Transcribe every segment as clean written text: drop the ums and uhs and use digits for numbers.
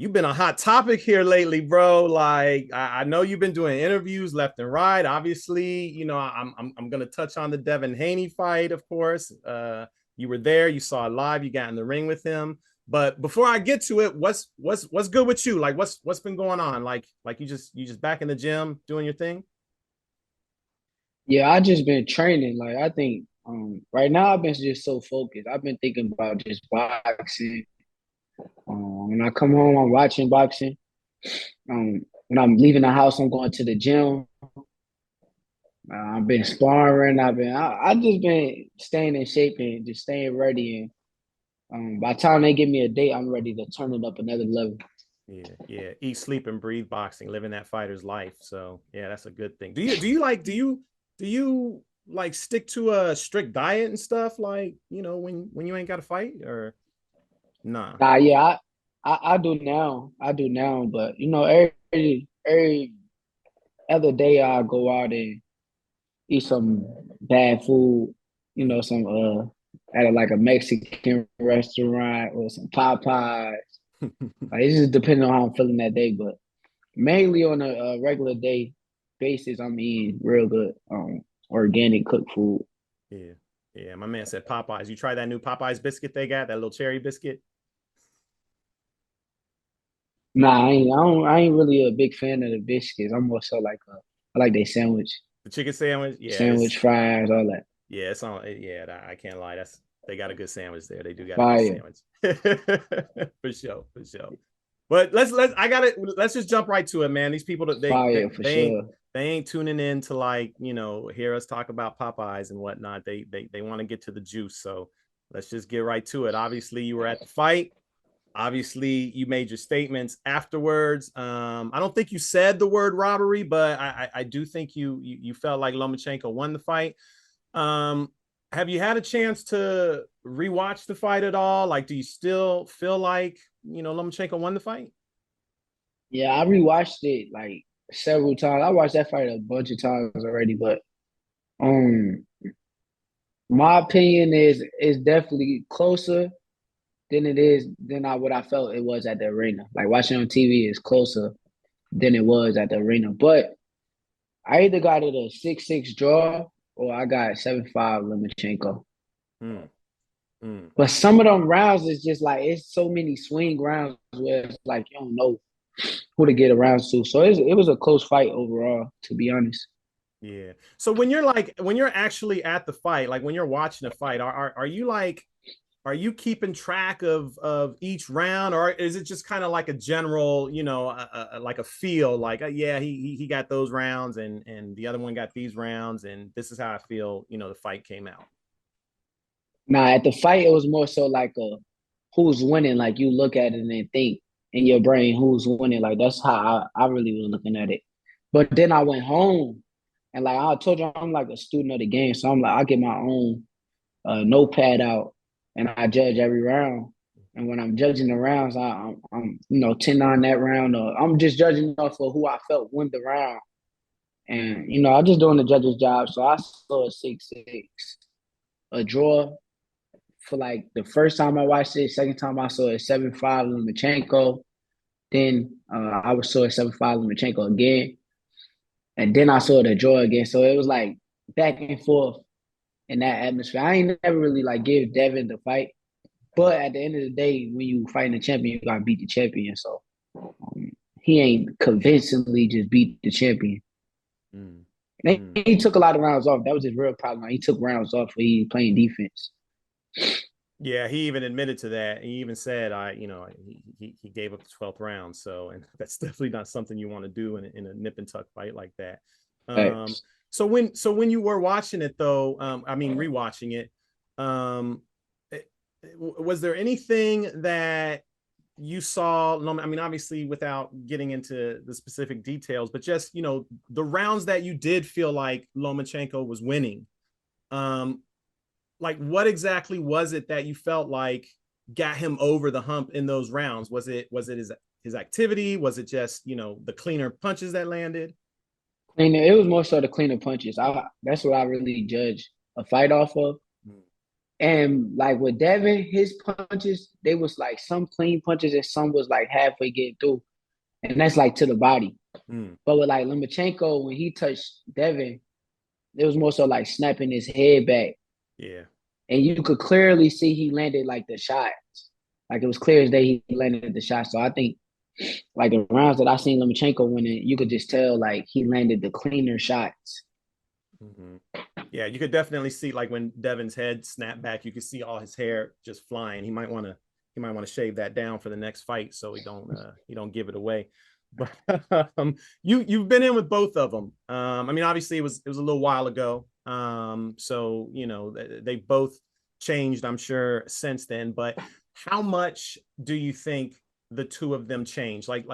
you've been a hot topic here lately, bro. Like I know you've been doing interviews left and right. Obviously, I'm gonna touch on the Devin Haney fight, of course. You were there, you saw it live, you got in the ring with him. But before I get to it, what's good with you? Like what's been going on? Like you just back in the gym doing your thing? Yeah, I just been training. Like I think right now I've been just so focused. I've been thinking about just boxing. When I come home, I'm watching boxing. When I'm leaving the house, I'm going to the gym. I've been sparring. I just been staying in shape and just staying ready. And by the time they give me a date, I'm ready to turn it up another level. Yeah. Eat, sleep, and breathe boxing, living that fighter's life. So yeah, that's a good thing. Do you like stick to a strict diet and stuff like when you ain't got to fight or nah? Yeah, I do now. I do now, but every other day I go out and eat some bad food, some at like a Mexican restaurant or some Popeyes. Like it's just depending on how I'm feeling that day, but mainly on a regular day basis, I'm eating real good organic cooked food. Yeah. Yeah, my man said Popeyes. You try that new Popeyes biscuit they got, that little cherry biscuit? Nah, I ain't really a big fan of the biscuits. I'm more so like I like their The chicken sandwich? Yeah, sandwich fries, all that. yeah, it's on. Yeah, I can't lie. They got a good sandwich there. They do got a good Fire, sandwich. For sure, for sure. But let's I got it. Let's just jump right to it, man. These people that they they, fire for they ain't sure. they ain't tuning in to like, hear us talk about Popeyes and whatnot. They want to get to the juice. So let's just get right to it. Obviously, you were at the fight. Obviously, you made your statements afterwards. I don't think you said the word robbery, but I do think you felt like Lomachenko won the fight. Um, have you had a chance to rewatch the fight at all? Like, do you still feel like Lomachenko won the fight? Yeah, I rewatched it like several times. I watched that fight a bunch of times already, but um, my opinion is definitely closer than it is than what I felt it was at the arena. Like watching on TV is closer than it was at the arena. But I either got it a 6-6 draw or I got 7-5 Lomachenko. Mm, mm. But some of them rounds is just like it's so many swing rounds where it's like you don't know who to get around to. So it was a close fight overall, to be honest. Yeah. So when you're actually at the fight, like when you're watching a fight, are you like are you keeping track of each round, or is it just kind of like a general, like a feel, like yeah, he got those rounds, and the other one got these rounds, and this is how I feel, the fight came out. Now at the fight, it was more so like a who's winning. Like you look at it and think in your brain who's winning. Like that's how I really was looking at it. But then I went home and like I told you, I'm like a student of the game, so I'm like I get my own notepad out and I judge every round. And when I'm judging the rounds, I'm 10 on that round, or I'm just judging off of who I felt won the round. And I'm just doing the judge's job. So I saw a 6-6, a draw for like the first time I watched it. Second time I saw it 7-5 Lomachenko. Then I saw it 7-5 Lomachenko again. And then I saw the draw again. So it was like back and forth in that atmosphere. I ain't never really like give Devin the fight. But at the end of the day, when you fighting a champion, you gotta beat the champion. So he ain't convincingly just beat the champion. Mm, And mm. he took a lot of rounds off. That was his real problem. He took rounds off for he playing defense. Yeah, he even admitted to that. He even said, he gave up the 12th round. So, and that's definitely not something you want to do in a nip and tuck fight like that. Um, Facts. so when you were watching it though, I mean rewatching it, um, was there anything that you saw? I mean, obviously, without getting into the specific details, but just the rounds that you did feel like Lomachenko was winning. Um, like what exactly was it that you felt like got him over the hump in those rounds? Was it his activity? Was it just the cleaner punches that landed? And it was more so the cleaner punches. That's what I really judge a fight off of. And like with Devin, his punches, they was like some clean punches and some was like halfway getting through. And that's like to the body. Mm, But with like Lomachenko, when he touched Devin, it was more so like snapping his head back. yeah. And you could clearly see he landed like the shots. Like it was clear as day he landed the shot. So I think like the rounds that I seen Lomachenko winning, you could just tell like he landed the cleaner shots. Mm-hmm. Yeah, you could definitely see like when Devin's head snapped back, you could see all his hair just flying. He might want to shave that down for the next fight so he don't give it away. But you've been in with both of them. I mean, obviously it was a little while ago. So they both changed, I'm sure, since then. But how much do you think the two of them changed? Like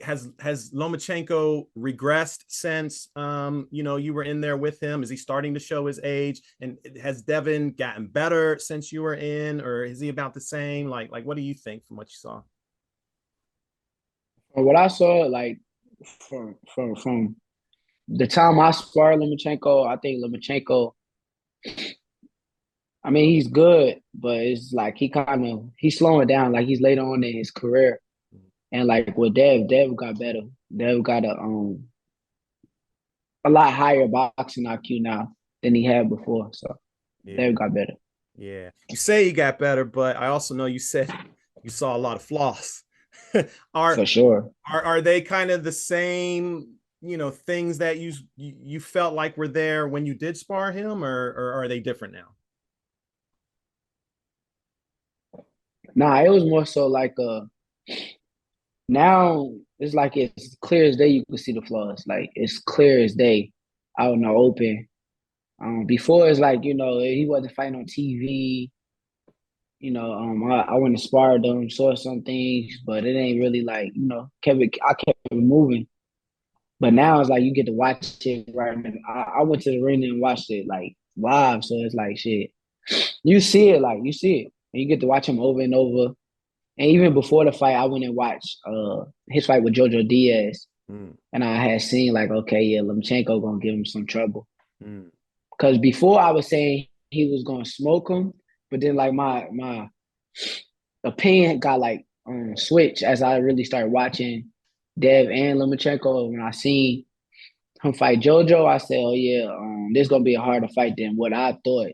has Lomachenko regressed since you were in there with him? Is he starting to show his age? And has Devin gotten better since you were in, or is he about the same? Like what do you think from what you saw? From what I saw, like from the time I sparred Lomachenko, I think Lomachenko, I mean, he's good, but it's like he's slowing down. Like he's later on in his career. And like with Dev got better. Dev got a lot higher boxing IQ now than he had before. So Yeah, Dev got better. yeah. You say he got better, but I also know you said you saw a lot of flaws. are For sure. are they kind of the same, things that you felt like were there when you did spar him, or are they different now? Nah, it was more so like now it's like it's clear as day you can see the flaws. Like it's clear as day out in the open. Before it's like, he wasn't fighting on TV. I went to spar them, saw some things, but it ain't really like, I kept it moving. But now it's like you get to watch it right now. I went to the ring and watched it like live. So it's like shit. You see it. And you get to watch him over and over. And even before the fight, I went and watched his fight with Jojo Diaz. Mm, And I had seen like, okay, yeah, Lomachenko gonna give him some trouble. mm, Because before I was saying he was gonna smoke him, but then like my opinion got like switched as I really started watching Dev and Lomachenko. When I seen him fight JoJo, I said, "Oh yeah, this gonna be a harder fight than what I thought."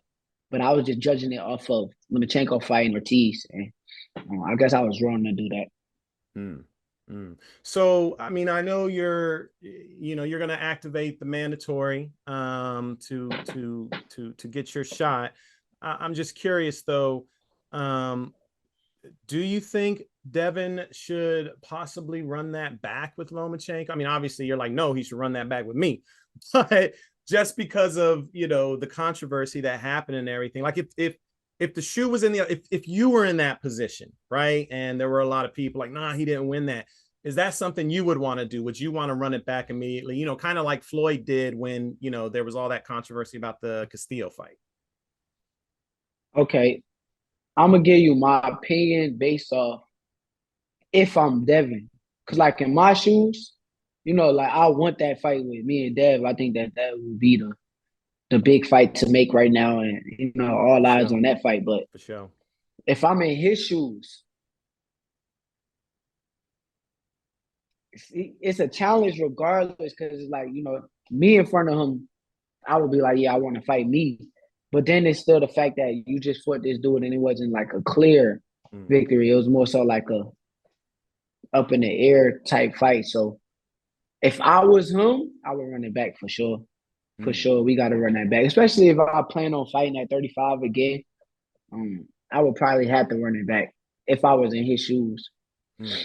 But I was just judging it off of Lomachenko fighting Ortiz, and I guess I was wrong to do that. mm, mm. So, I mean, I know you're going to activate the mandatory to get your shot. I'm just curious though. Um, do you think Devin should possibly run that back with Lomachenko? I mean, obviously you're like, no, he should run that back with me, but just because of, the controversy that happened and everything, like if the shoe was in if you were in that position, right? And there were a lot of people like, nah, he didn't win that. Is that something you would want to do? Would you want to run it back immediately? Kind of like Floyd did when, there was all that controversy about the Castillo fight. Okay, I'm gonna give you my opinion based off if I'm Devin, because like in my shoes, like I want that fight with me and Dev. I think that would be the big fight to make right now, and all For eyes sure. on that fight. But For sure. if I'm in his shoes, it's a challenge regardless because it's like, me in front of him, I would be like, yeah, I want to fight me. But then it's still the fact that you just fought this dude and it wasn't like a clear Mm, victory. It was more so like a up in the air type fight. So if I was him, I would run it back for sure. For mm, sure, we got to run that back, especially if I plan on fighting at 35 again. I would probably have to run it back if I was in his shoes. mm.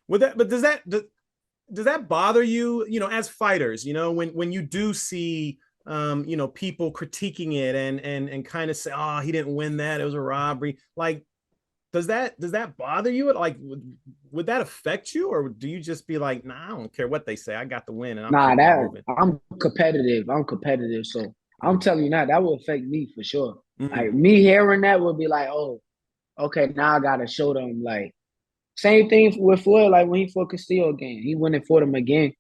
But does that bother you, as fighters, when you do see, people critiquing it and kind of say, oh, he didn't win that, it was a robbery. Like, does that bother you? Like, would that affect you, or do you just be like, nah, I don't care what they say, I got the win and I'm Nah, keeping it that moving? I'm competitive. I'm competitive. So I'm Mm, telling you now, that will affect me for sure. mm, Like me hearing that would be like, oh, okay, now I gotta show them. Like same thing with Floyd. Like when he fought Castillo again, he went and fought him again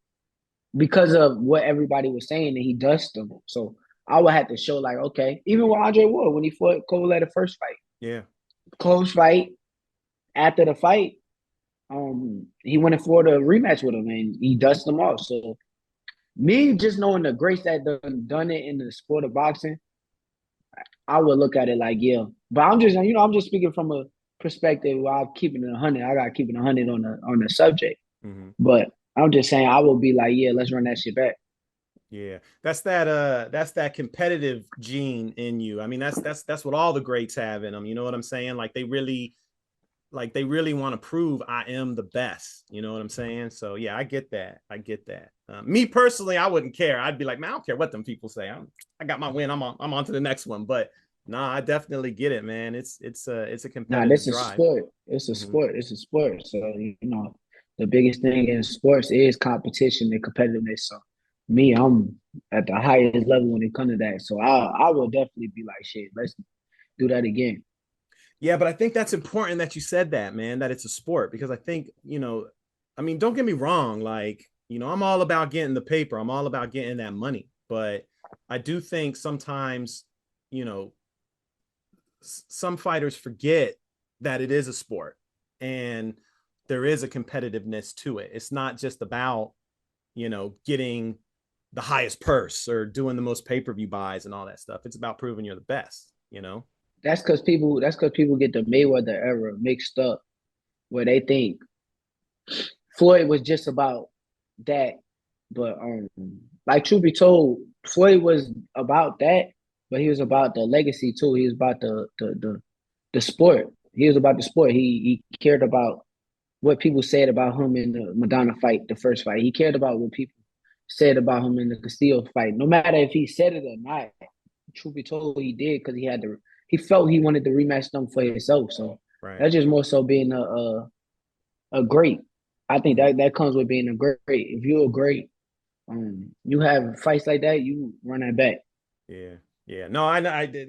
because of what everybody was saying, and he dusted him. So I would have to show like, okay, even with Andre Ward when he fought Kovalev the first fight, Yeah. close fight. After the fight, he went in for the rematch with him and he dusted him off. So me just knowing the grace that done it in the sport of boxing, I would look at it like, yeah. But I'm just, I'm just speaking from a perspective while I'm keeping it 100. I got keeping 100 on the subject. Mm-hmm. But I'm just saying, I will be like, yeah, let's run that shit back. Yeah, that's that competitive gene in you. I mean, that's what all the greats have in them. You know what I'm saying? Like they really want to prove I am the best. You know what I'm saying? So yeah, I get that. Me personally, I wouldn't care. I'd be like, man, I don't care what them people say. I got my win. I'm on to the next one. But nah, I definitely get it, man. It's a competitive This is drive. sport. It's a sport. It's a sport. So the biggest thing in sports is competition and competitiveness. So me, I'm at the highest level when it comes to that. So I will definitely be like, shit, let's do that again. Yeah, but I think that's important that you said that, man, that it's a sport, because I think, I mean, don't get me wrong. Like, I'm all about getting the paper. I'm all about getting that money. But I do think sometimes, some fighters forget that it is a sport and there is a competitiveness to it. It's not just about, getting the highest purse or doing the most pay-per-view buys and all that stuff. It's about proving you're the best. That's because people get the Mayweather era mixed up, where they think Floyd was just about that. But like truth be told, Floyd was about that, but he was about the legacy too. He was about the sport. He was about the sport. He cared about what people said about him in the Madonna fight, the first fight. He cared about what people said about him in the Castillo fight. No matter if he said it or not, truth be told, he did because he felt he wanted to rematch them for himself. So Right. that's just more so being a great. I think that comes with being a great. If you're a great, you have fights like that, you run that back. Yeah. Yeah. No, I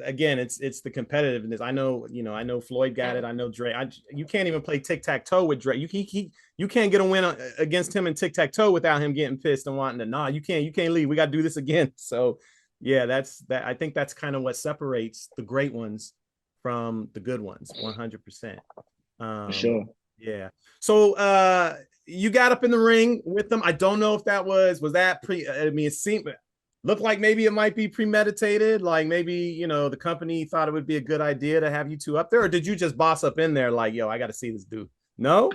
again, it's the competitiveness. I know Floyd got it. I know Dre. You can't even play tic-tac-toe with Dre. You can't get a win against him in tic-tac-toe without him getting pissed and wanting to, nah, you can't leave. We got to do this again. So yeah, I think that's kind of what separates the great ones from the good ones. 100%. For sure. Yeah. So you got up in the ring with them. I don't know if that was that I mean, it seemed looked like maybe it might be premeditated. Like maybe, the company thought it would be a good idea to have you two up there, or did you just boss up in there like, yo, I got to see this dude? No?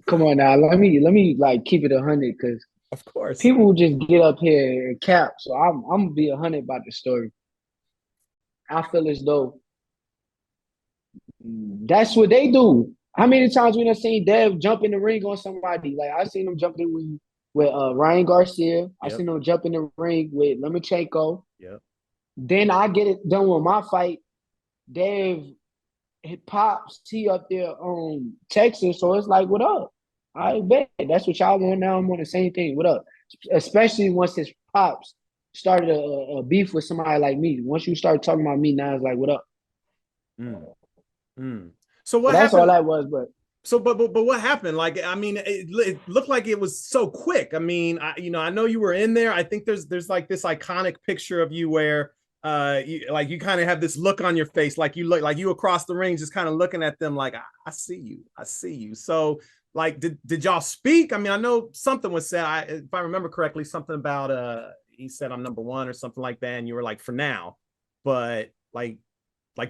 Come on now. Let me like keep it 100 because Of course. people just get up here and cap. So I'm gonna be 100 about the story. I feel as though that's what they do. How many times we done seen Dev jump in the ring on somebody? Like I seen him jump in with Ryan Garcia. I seen him jump in the ring with Lomachenko. Yep. Then I get it done with my fight. Dev pops T up there on Texas, so it's like, what up? I bet that's what y'all want now. I'm on the same thing. What up? Especially once his pops started a beef with somebody like me. Once you start talking about me, now it's like, what up? So what that's happened? All that was, but what happened? Like, I mean, it looked like it was so quick. I mean, I know you were in there. I think there's like this iconic picture of you where you kind of have this look on your face, like you look like you across the ring, just kind of looking at them like, I see you. So like, did y'all speak? I mean, I know something was said. If I remember correctly, something about he said I'm number one or something like that, and you were like, for now. But like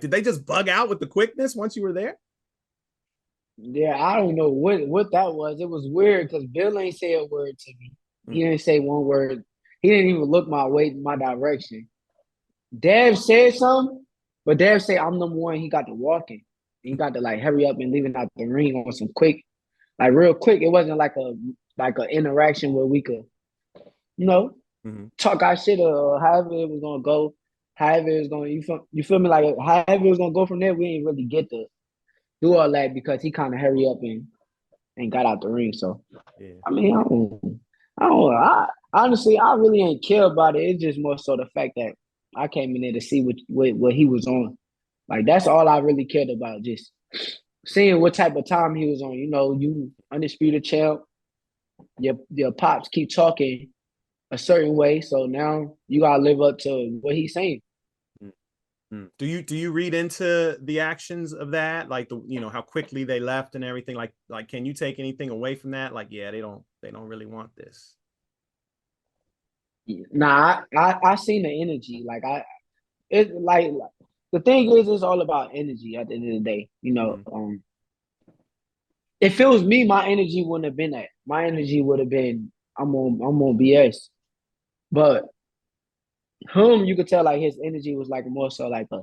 did they just bug out with the quickness once you were there? Yeah, I don't know what that was. It was weird because Bill ain't say a word to me. He didn't say one word. He didn't even look my direction. Dev said something, but Dev said I'm number one. He got to walking. He got to like hurry up and leaving out the ring on some quick, like real quick. It wasn't like an interaction where we could, talk our shit or however it was gonna go. However it was gonna, you feel me? Like however it was gonna go from there, we didn't really get to do all that because he kind of hurry up and got out the ring. So yeah. I mean, I honestly I really ain't care about it. It's just more so the fact that I came in there to see what he was on. Like that's all I really cared about. Just seeing what type of time he was on. You undisputed champ. Your pops keep talking a certain way. So now you gotta live up to what he's saying. Do you read into the actions of that, like how quickly they left and everything? Like can you take anything away from that? Like, yeah, they don't really want this. Nah, I seen the energy. It like the thing is, it's all about energy at the end of the day. If it was me, my energy wouldn't have been that. My energy would have been I'm on BS. But him, you could tell like his energy was like more so like a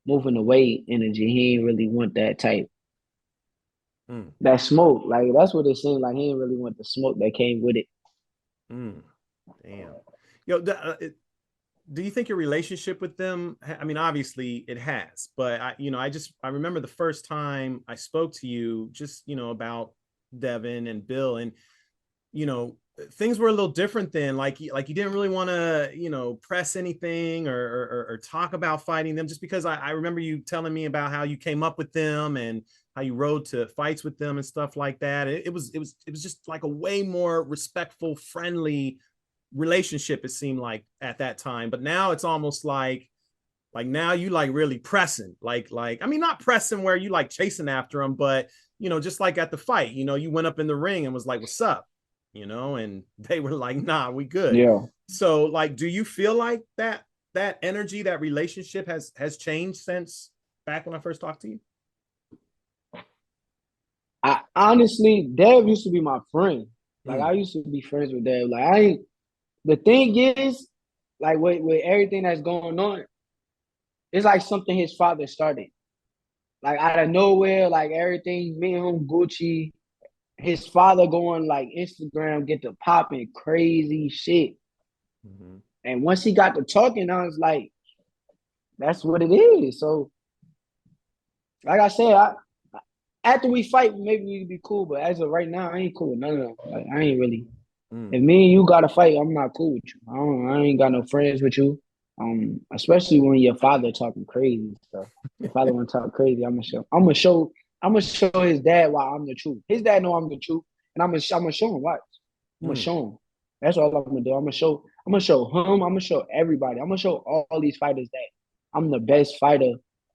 moving away energy. He ain't really want that type Mm, that smoke. Like that's what it seemed like. He didn't really want the smoke that came with it. mm, damn. Yo, do you think your relationship with them, I mean, obviously it has, but I remember the first time I spoke to you just, about Devin and Bill, and you know things were a little different then. Like you didn't really want to press anything or talk about fighting them, just because I remember you telling me about how you came up with them and how you rode to fights with them and stuff like that. It was just like a way more respectful, friendly relationship, it seemed like at that time. But now it's almost like now you like really pressing, like I mean, not pressing where you like chasing after them, but just like at the fight, you went up in the ring and was like, what's up, and they were like, nah, we good. Yeah. So like, do you feel like that energy, that relationship has changed since back when I first talked to you? I honestly, Dev used to be my friend. Like I Mm, used to be friends with Dev. Like I ain't the thing is, like with everything that's going on, it's like something his father started. Like out of nowhere, like everything, me and him, Gucci, his father going like Instagram, get to popping crazy shit. mm-hmm. And once he got to talking, I was like, that's what it is. So, like I said, after we fight, maybe we could be cool. But as of right now, I ain't cool with none of them. Like I ain't really. Mm, If me and you got to fight, I'm not cool with you. I ain't got no friends with you. Especially when your father talking crazy stuff. Your father want to talk crazy, I'm gonna show. I'm gonna show his dad why I'm the truth. His dad know I'm the truth, and I'm gonna show him. Watch. I'm gonna mm, show him. That's all I'm gonna do. I'm gonna show. I'm gonna show him. I'm gonna show everybody. I'm gonna show all these fighters that I'm the best fighter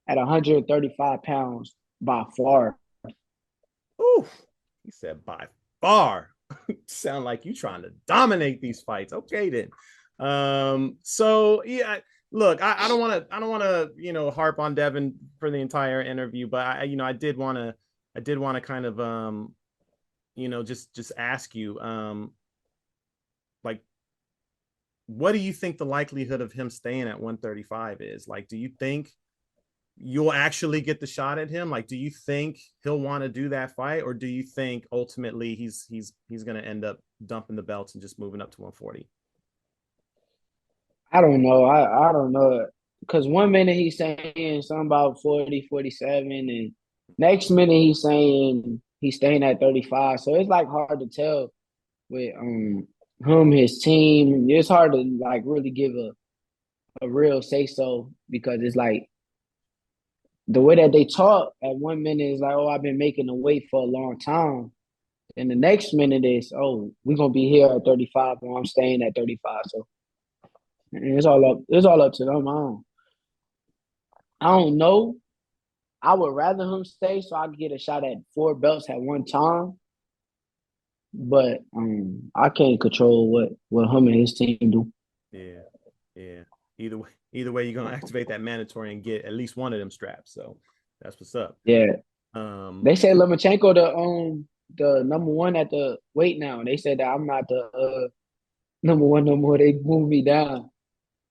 at 135 pounds by far. ooh, he said by far. Sound like you trying to dominate these fights. Okay then. So yeah, look, I don't want to harp on Devin for the entire interview, but I did want to kind of just ask you, like, what do you think the likelihood of him staying at 135 is? Like, do you think you'll actually get the shot at him? Like, do you think he'll want to do that fight, or do you think ultimately he's going to end up dumping the belts and just moving up to 140? I don't know. I don't know. Because one minute he's saying something about 40, 47, and next minute he's saying he's staying at 35. So it's like hard to tell with him, his team. It's hard to like really give a real say so because it's like the way that they talk at one minute is like, oh, I've been making the weight for a long time. And the next minute is, oh, we're gonna be here at 35 or I'm staying at 35. So it's all up to them. I don't know. I would rather him stay so I could get a shot at four belts at one time. But I can't control what him and his team do. Yeah, yeah. Either way, you're gonna activate that mandatory and get at least one of them straps. So that's what's up. Yeah, Um, they said Lomachenko the number one at the weight now. They said that I'm not the number one no more. They moved me down to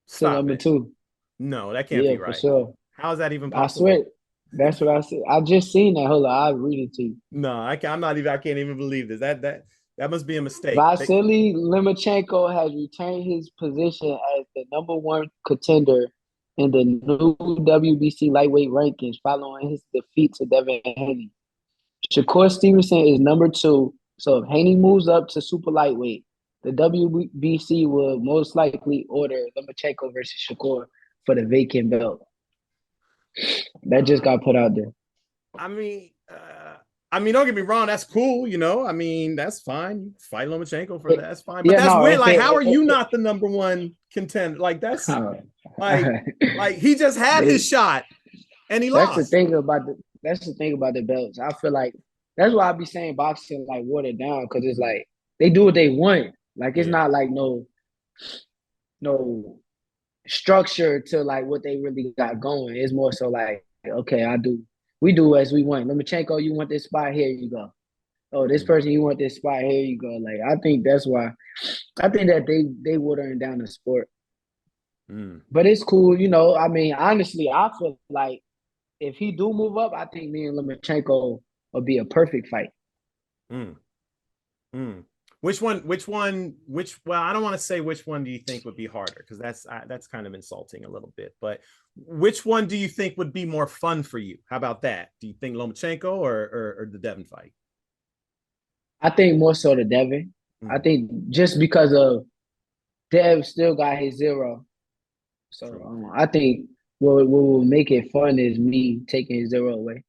Stop number it. two. No, that can't Yeah, be for right. sure. How is that even I swear. possible? That's what I said. I just seen that. Hold on, I'll read it to you. No, I'm not even. I can't even believe this. That must be a mistake. Vasily Lomachenko has retained his position as the number one contender in the new WBC lightweight rankings following his defeat to Devin Haney. Shakur Stevenson is number two, so if Haney moves up to super lightweight, the WBC will most likely order Lomachenko versus Shakur for the vacant belt. That just Uh, got put out there. I mean, I mean, don't get me wrong, that's cool, you know. I mean, that's fine. You fight Lomachenko for that, that's fine. But Yeah, that's no, weird. Like, how are you not the number one contender? Like, that's like, he just had his shot and he that's the lost. thing about the belts. I feel like that's why I be saying boxing like watered down because it's like they do what they want. Like it's Yeah. not like no structure to like what they really got going. It's more so like, okay, we do as we want. Lomachenko, you want this spot, here you go. Oh, this Mm, person, you want this spot, here you go. Like I think that's why I think that they watering down the sport. mm, But it's cool, you know. I mean, honestly, I feel like if he do move up, I think me and Lomachenko will be a perfect fight. mm, mm. Well, I don't want to say which one do you think would be harder because that's kind of insulting a little bit. But which one do you think would be more fun for you? How about that? Do you think Lomachenko or the Devin fight? I think more so the Devin. I Mm, think just because of Dev still got his zero. So true. I think what will make it fun is me taking his zero away.